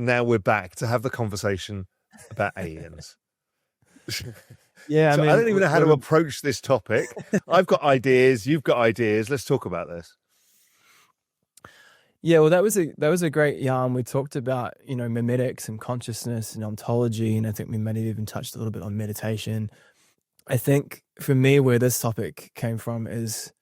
and now we're back to have the conversation about aliens. Yeah, I don't even know how to approach this topic. I've got ideas. You've got ideas. Let's talk about this. Yeah, well, that was a great yarn. We talked about, memetics and consciousness and ontology, and I think we might have even touched a little bit on meditation. I think for me, where this topic came from is,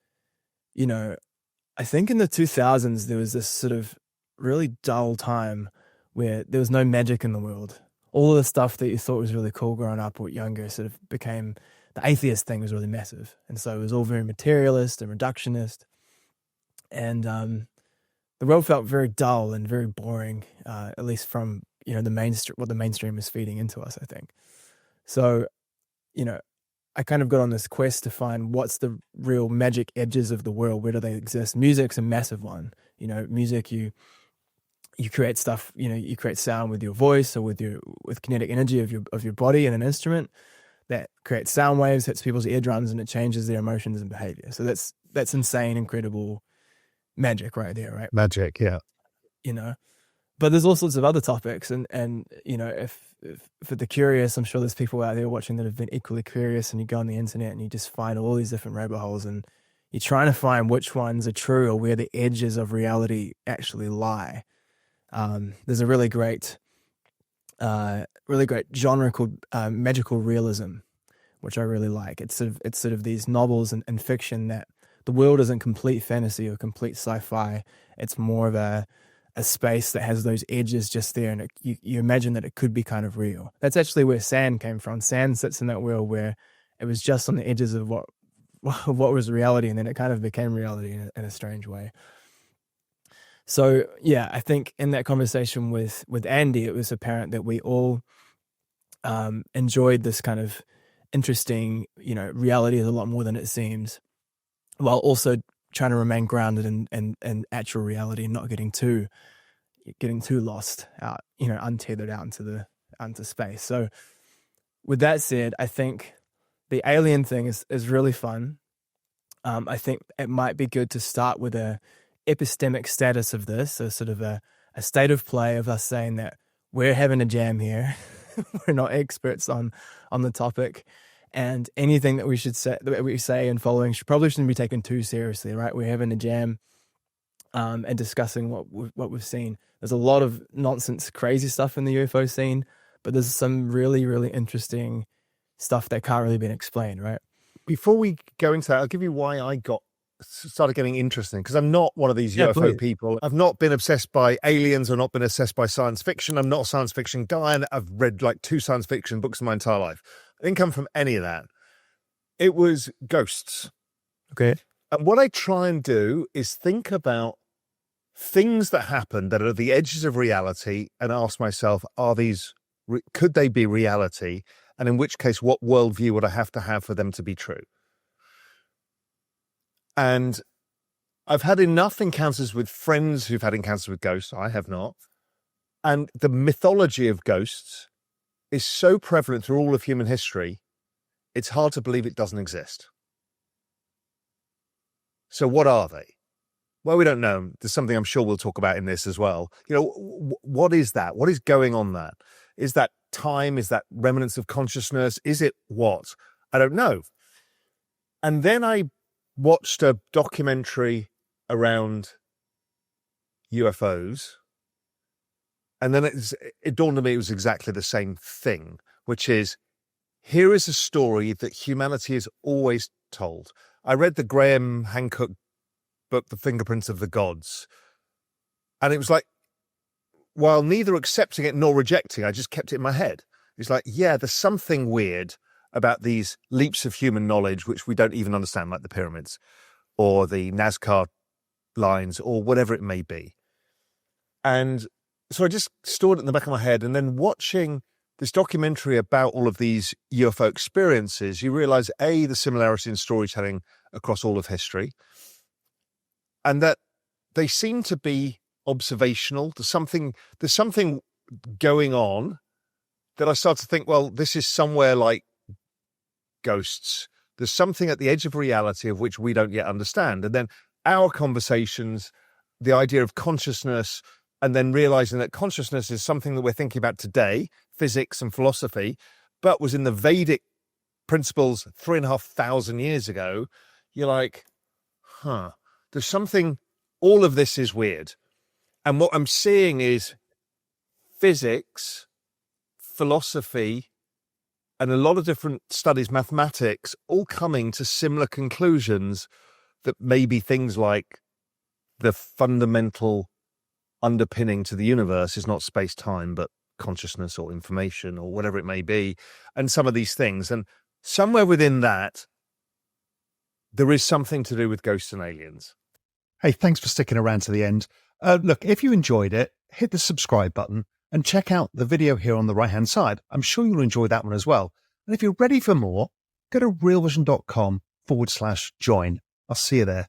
I think in the 2000s there was this sort of really dull time where there was no magic in the world. All of the stuff that you thought was really cool growing up or younger sort of became, the atheist thing was really massive, and so it was all very materialist and reductionist, and the world felt very dull and very boring, at least from, the mainstream, what the mainstream is feeding into us, I think. So, I kind of got on this quest to find what's the real magic edges of the world. Where do they exist? Music's a massive one. Music, you create stuff, you create sound with your voice or with kinetic energy of your body and an instrument that creates sound waves, hits people's eardrums, and it changes their emotions and behavior. So that's insane, incredible magic right there, right? Magic, yeah. But there's all sorts of other topics, and if for the curious, I'm sure there's people out there watching that have been equally curious, and you go on the internet and you just find all these different rabbit holes, and you're trying to find which ones are true or where the edges of reality actually lie. There's a really great genre called magical realism, which I really like. It's sort of these novels and fiction that the world isn't complete fantasy or complete sci-fi. It's more of a space that has those edges just there, and you imagine that it could be kind of real. That's actually where S.A.N came from. S.A.N sits in that world where it was just on the edges of what was reality, and then it kind of became reality in a strange way. So yeah, I think in that conversation with Andy, it was apparent that we all enjoyed this kind of interesting, reality is a lot more than it seems, while also trying to remain grounded in actual reality and not getting too lost out, untethered out into space. So with that said, I think the alien thing is really fun. I think it might be good to start with a epistemic status of this, so sort of a state of play of us saying that we're having a jam here. We're not experts on the topic. And anything that we say and following shouldn't be taken too seriously, right? We're having a jam and discussing what we've seen. There's a lot of nonsense, crazy stuff in the UFO scene, but there's some really, really interesting stuff that can't really be explained, right? Before we go into that, I'll give you why I started getting interesting, because I'm not one of these UFO people. I've not been obsessed by aliens or not been obsessed by science fiction. I'm not a science fiction guy, and I've read like 2 science fiction books in my entire life. I didn't come from any of that. It was ghosts. Okay. And what I try and do is think about things that happen that are at the edges of reality and ask myself, could they be reality? And in which case, what worldview would I have for them to be true? And I've had enough encounters with friends who've had encounters with ghosts. I have not. And the mythology of ghosts is so prevalent through all of human history, it's hard to believe it doesn't exist. So what are they? Well, we don't know. There's something I'm sure we'll talk about in this as well. What is that? What is going on there? Is that time? Is that remnants of consciousness? Is it what? I don't know. And then I watched a documentary around UFOs, and then it dawned on me it was exactly the same thing, which is, here is a story that humanity has always told. I read the Graham Hancock book, The Fingerprints of the Gods, and it was like, while neither accepting it nor rejecting, I just kept it in my head. It's like, yeah, there's something weird about these leaps of human knowledge which we don't even understand, like the pyramids or the Nazca lines or whatever it may be. And so I just stored it in the back of my head, and then watching this documentary about all of these UFO experiences, you realize, A, the similarity in storytelling across all of history, and that they seem to be observational. There's something going on that I start to think, well, this is somewhere like ghosts. There's something at the edge of reality of which we don't yet understand. And then our conversations, the idea of consciousness, and then realizing that consciousness is something that we're thinking about today, physics and philosophy, but was in the Vedic principles 3,500 years ago, you're like, there's something, all of this is weird. And what I'm seeing is physics, philosophy, and a lot of different studies, mathematics, all coming to similar conclusions that maybe things like the fundamental underpinning to the universe is not space-time, but consciousness or information or whatever it may be, and some of these things. And somewhere within that, there is something to do with ghosts and aliens. Hey, thanks for sticking around to the end. Look, if you enjoyed it, hit the subscribe button and check out the video here on the right-hand side. I'm sure you'll enjoy that one as well. And if you're ready for more, go to realvision.com/join. I'll see you there.